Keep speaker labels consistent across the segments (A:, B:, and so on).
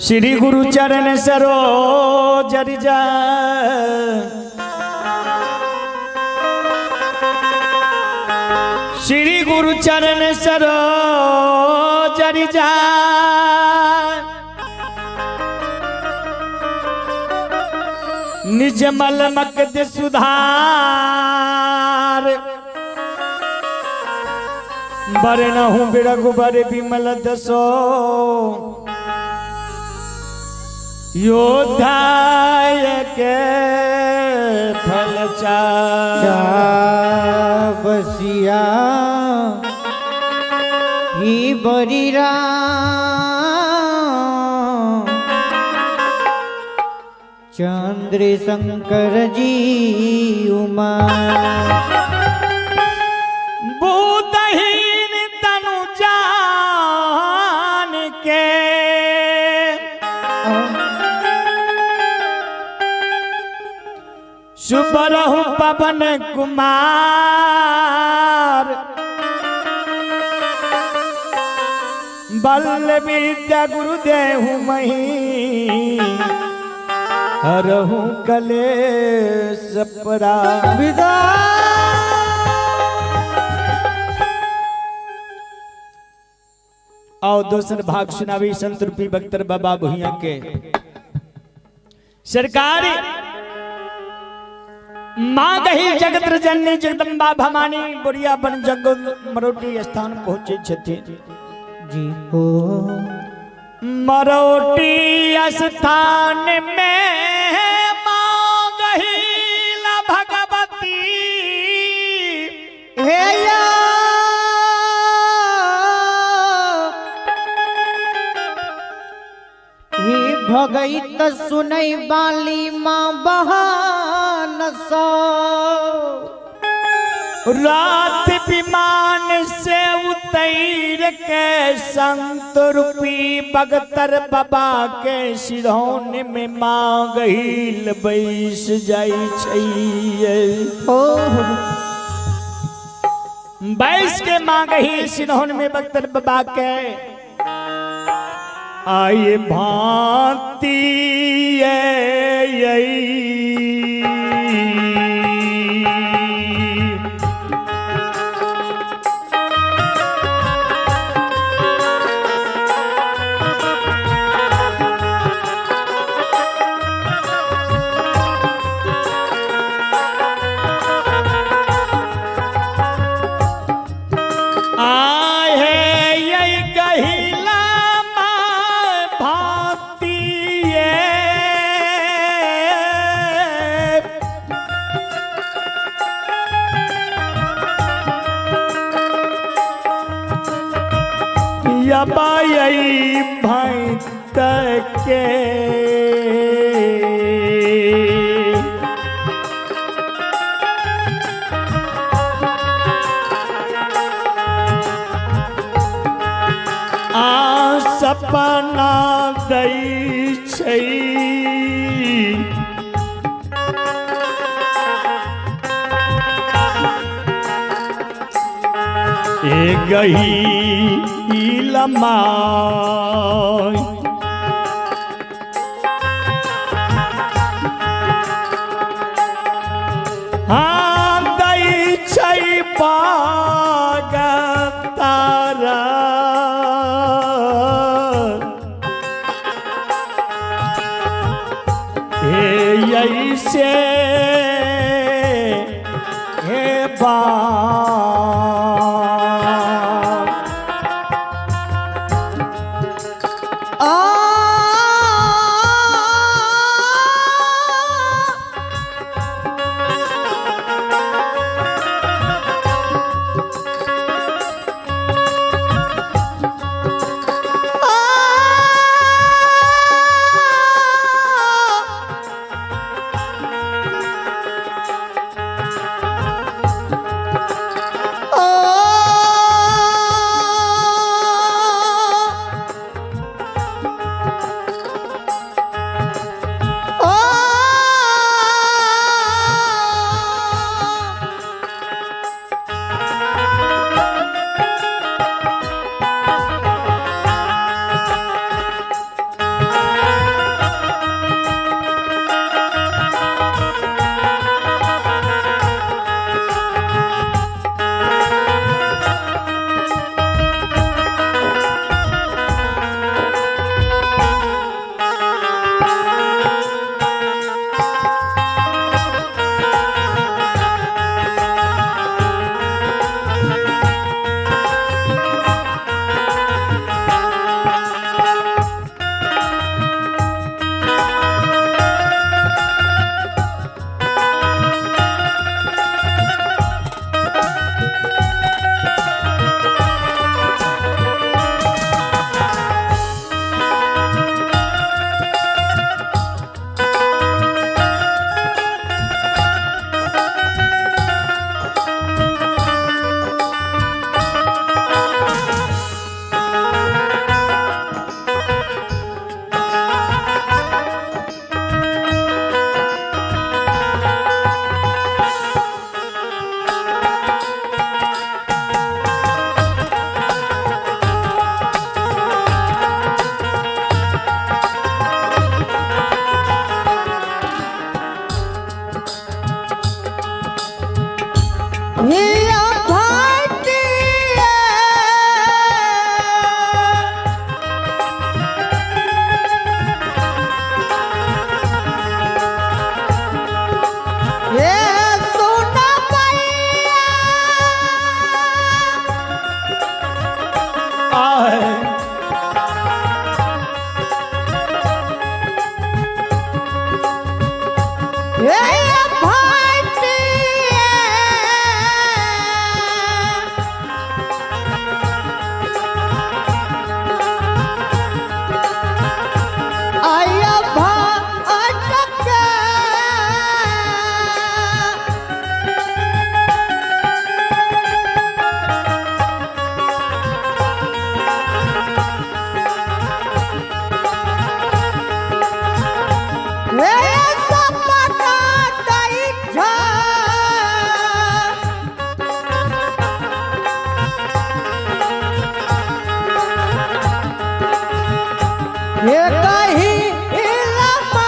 A: श्री गुरु चरण सरोज रज श्री गुरु चरण सरोज रज निज मल मकद सुधार बरनहु बिरघुबर बिमल दसो योद्धाय के फल
B: बसिया ही बरीरा चंद्र शंकर जी उमा
A: बुद्धहीन तनु जान के सुबरहु पवन कुमार बल विद्या गुरुदेहु मही हरहु कलेश परा विदा। और दूसर भाग सुनावी संत रूपी बख्तर बाबा भुइया के सरकारी माँ गही जगत जननी जगदम्बा भवानी बुढ़िया बन जंगल मरोटी स्थान पहुंचे छथिन
B: जी हो
A: मरोटी स्थान में माँ गही भगवती
B: हे या हे भगई त सुनई बाली माँ बहान सो
A: रात विमान से उतर के संत रूपी बख्तर बाबा के सिरौन में माँ गईल बैस जाई छइए बैस के माँ गईल सिरौन में बख्तर बाबा के आए भांति यबाई भाई तके आ सपना दई छई ए गही लमाई हाँ दई छै तारा हे यही से हे बा
B: ये कहीं इलामा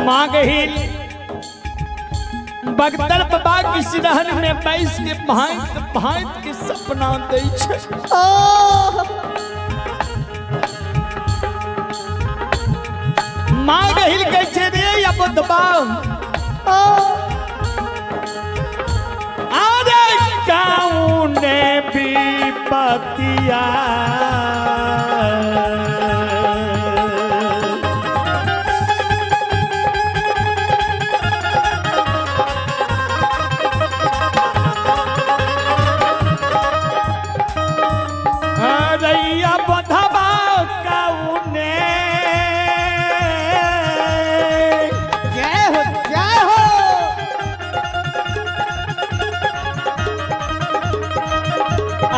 A: मांगहिल बगदर बाबा की सिरहन में बैस के भांत भांत के सपना दै छै। मांगहिल कहै छै रे अबुधबा अरे गाँव ने विपतिया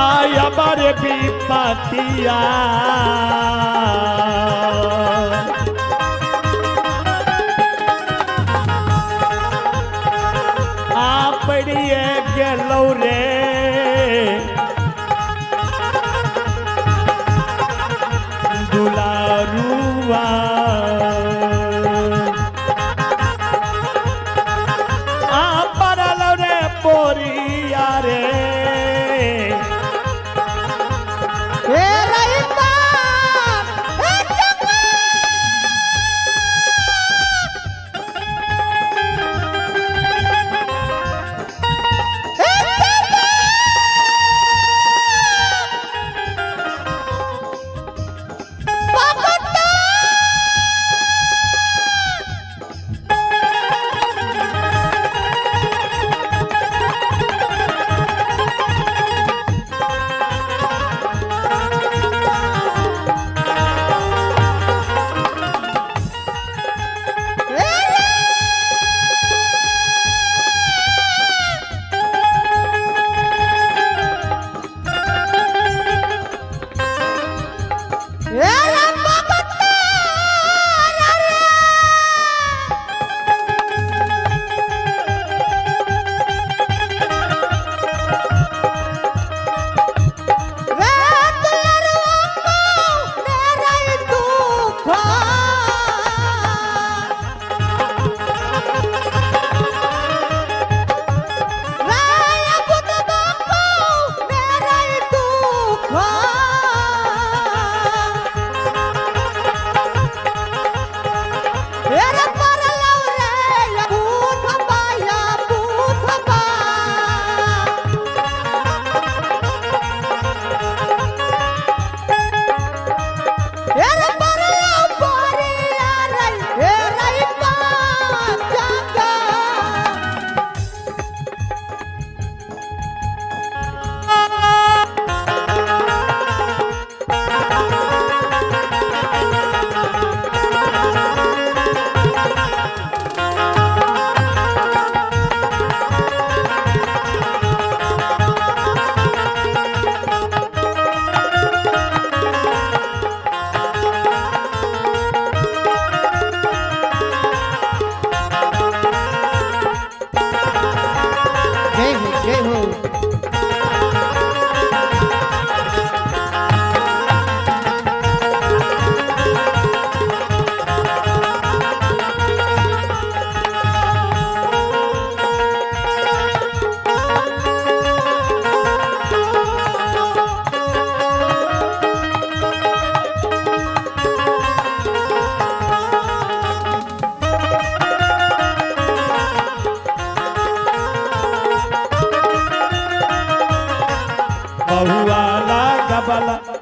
A: आया बारे विपतिया आपड़िए गेलौ रे दुलारुआ आपड़लौ रे पोरिया रे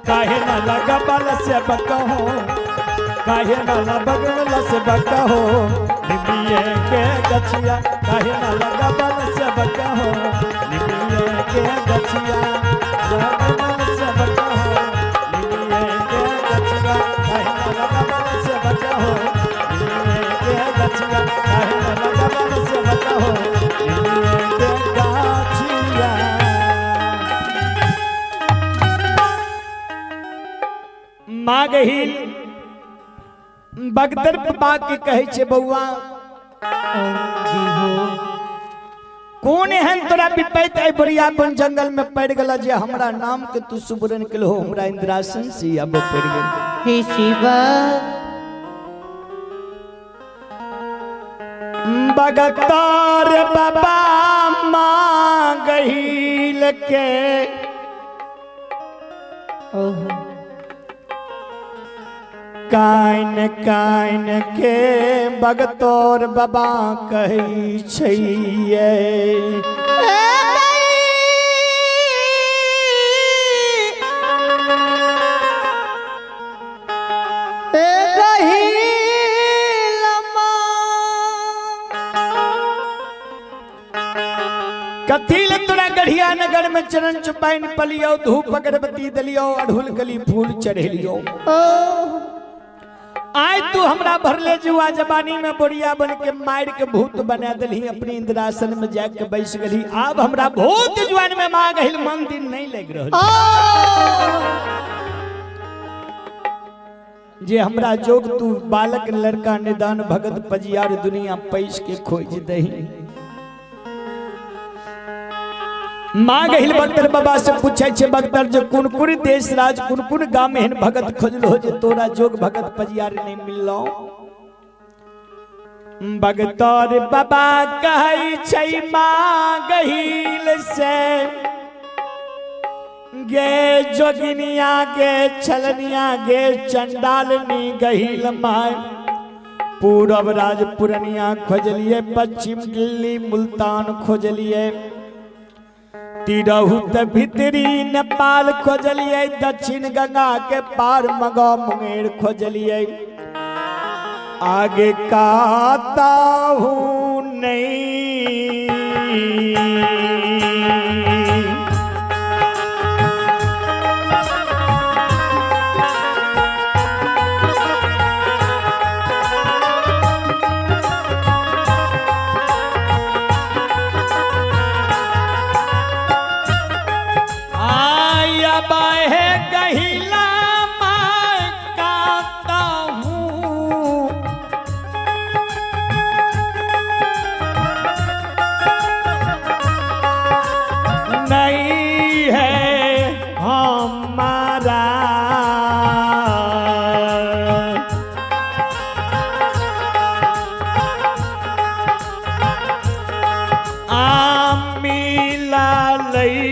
A: काहे न लगा बल से बकहो काहे न लगा बल से बकहो निमिये के गछिया काहे न लगा बल से बकहो निमिये के गछिया बल से बकहो निमिये के गछिया काहे न लगा बल से बकहो निमिये के गछिया काहे न लगा गहिल बगदर बाबा के कहे छे बउआ
B: जी हो
A: कौन एहन तोरा विपैत आई बरियापन जंगल में पड़ गला जे हमरा नाम के तू सुबरन के हो हमरा इंद्रासन से अब पड़ गेल
B: हे शिव
A: बगतार बाबा मां गहिल के काइन काइन के बगतौर बाबा कही छैये कथिल तोरा गढ़िया नगर में चरण चुपाइन पलियो धूप अगरबत्ती दलियो अड़हुल कली फूल चढ़ेलियो आज तू हमरा भरले जुआ जबानी में बोरिया बन के मार के भूत बना दली अपनी इंद्रासन में जाके बैस गली अब हमरा भूत जुआन में मां गहिल मन दिन नहीं लग रहल जे हमरा जोग तू बालक लड़का निदान भगत पजियार दुनिया पैस के खोज दही मां गहिल बगतर बाबा से पूछे छे बगतर जो कुन देश राज कुन गांव में हन भगत खोजलो जे तोरा जोग भगत पजियार नहीं मिललो बगतर बाबा कहै छै मां गहिल से गे जोगिनिया गे छलनिया गे चंडालनी गहिल माय पूरब राज पुरनिया खोजलिए पश्चिम दिल्ली मुल्तान खोजलिए तिरहुत भीतरी नेपाल खोजलिए दक्षिण गंगा के पार मगो मुंगेर खोजलिए आगे काता हूँ नहीं बाहे गहिला मैं काता हूँ नहीं है हमारा मिला लई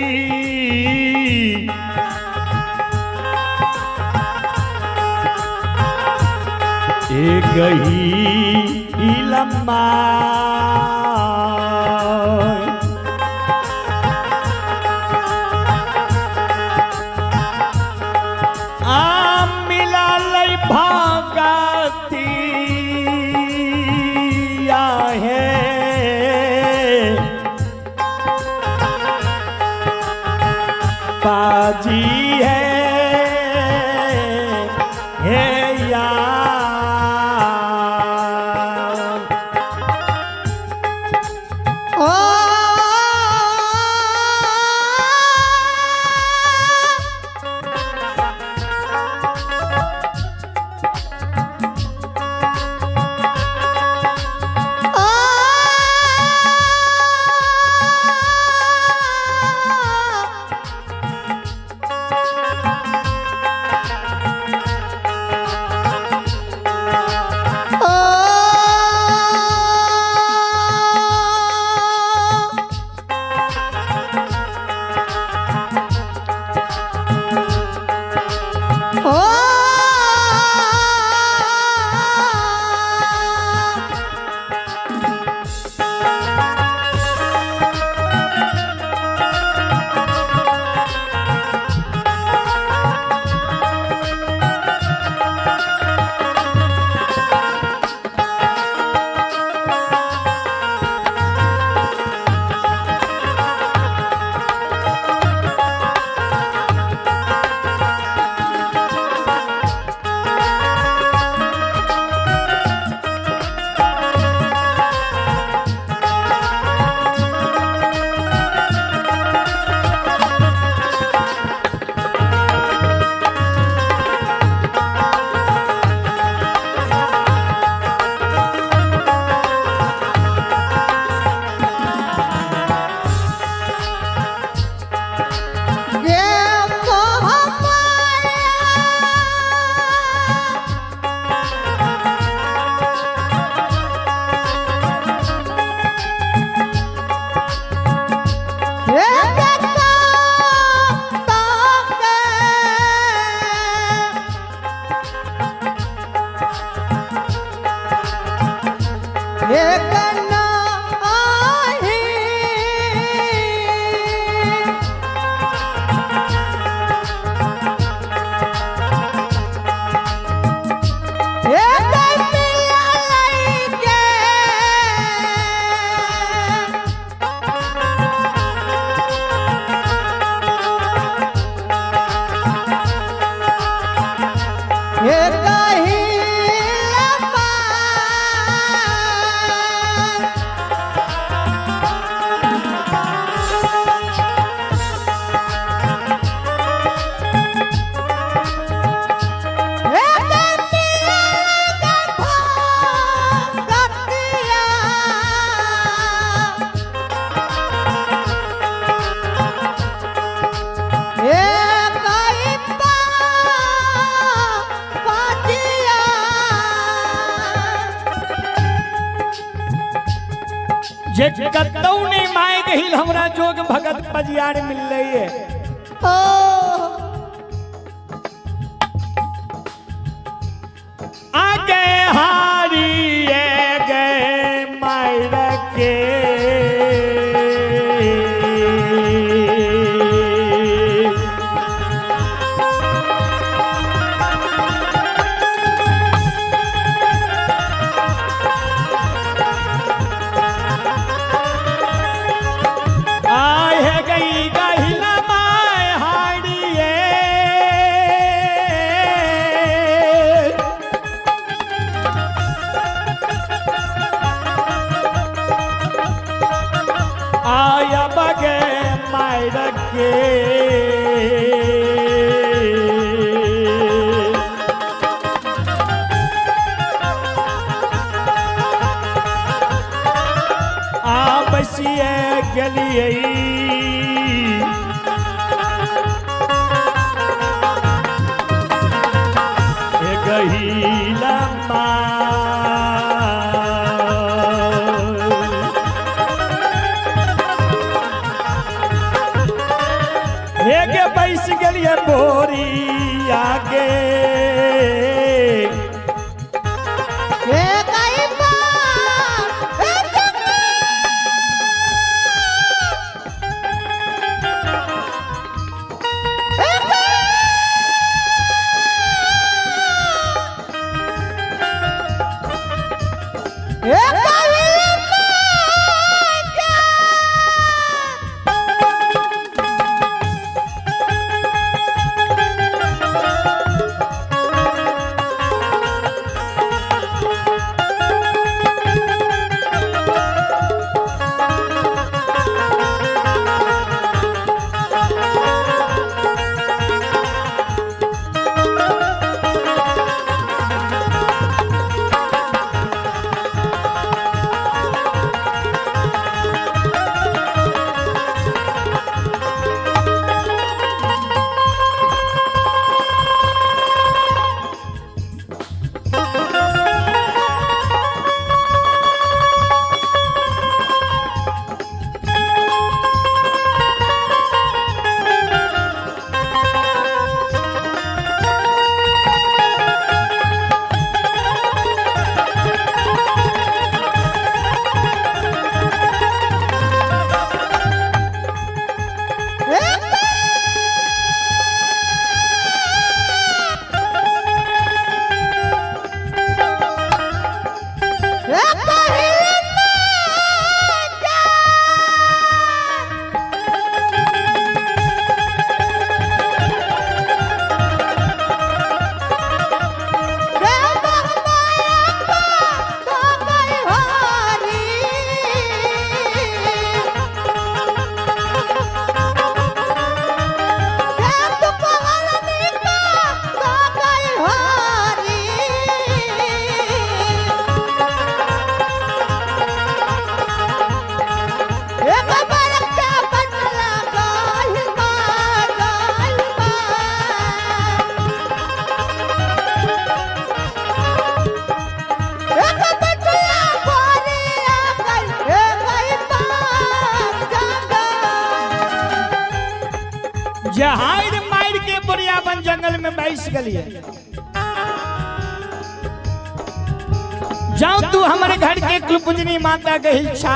A: गही लम्बा मिला लई भागती है बाजी है यार
B: एक ना आहे एक मिला लईके एक ही लपा
A: जे कतौ ने माय गहिल हमरा जोग भगत पजियार मिल रही है आगे हारी गए मायर के आया बगे मायर के आ बसिए गलिए गहीला हेगे बैस गलिए बोरी आगे जहार मार के बोरियाबन जंगल में बैस गलिए जाओ तू हमारे घर के कुलपूजनी माता गई छा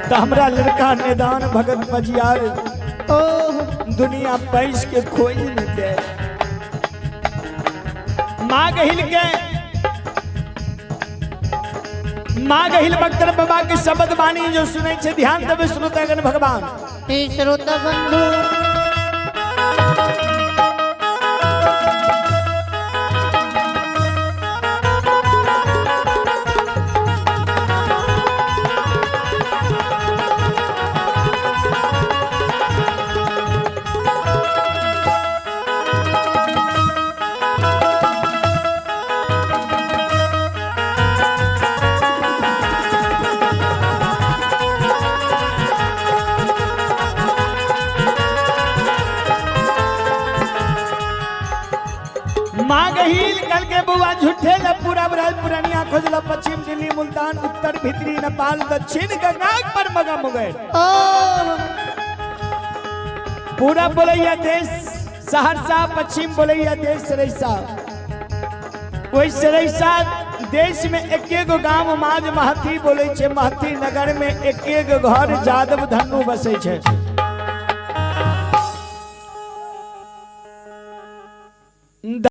A: तो हमरा लड़का निदान भगत बजियार दुनिया पैस के खोई नहीं दे। माँ गहिल बख्तर बाबा के शब्द वाणी जो सुने छे ध्यान देवे श्रोतागण भगवान।
B: श्रोता बंधु
A: माँ गहील कल के बुआ झूठे ल पूरा बराल पुरानिया खोजला पश्चिम दिल्ली मुल्तान उत्तर भीतरी नेपाल दक्षिण गंगा पर मगा मुगैर पूरा बोलैया देश सहरसा पश्चिम बोलैया देश सरैसा। वही सरैसा देश में एक गो गांव माज महती बोले छे महती नगर में एक घर जादव धनु बसे छे।